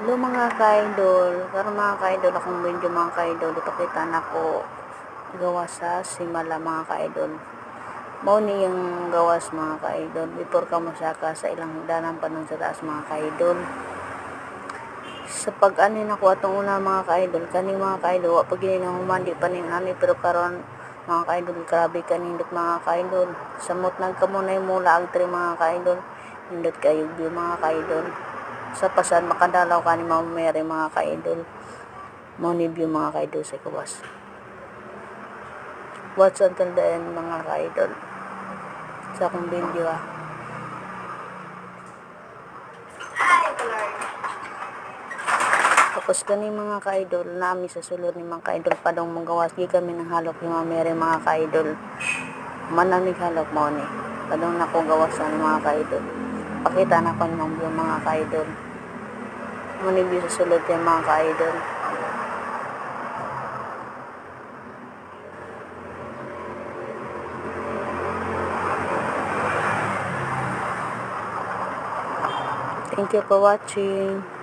Hello mga ka-idol, karon mga ka-idol akong video mga ka-idol, ito kita na ko gawa sa simala mga ka-idol. Mao ni yung gawas mga ka-idol, before ka masaka sa ilang higdanan pa nun sa taas mga ka-idol. Sa pag-anin ako atong una mga ka-idol, kaning mga ka-idol, wa pag ginahumandi pa ning ani, pero karon mga ka-idol, grabe kanindot mga ka-idol. Samot nagkamunay mula ang tri mga ka-idol, nindot kayo view mga ka-idol. Sa pasad makadalaw ka ni Ma'am Mary mga ka-idol. Mo ni view mga ka-idol sa kawas. Watch until the end mga ka-idol. Sa akong video Tapos kani mga ka-idol, nami sa sulod ni mga ka-idol padong magawas gi kami ng halok ni Ma'am Mary mga ka-idol. Manamig halok mo ni. Padong nako gawasan mga ka-idol. Pakita na ko ni mga ka-idol. Manibig sa sulod yan mga ka-idol. Thank you for watching.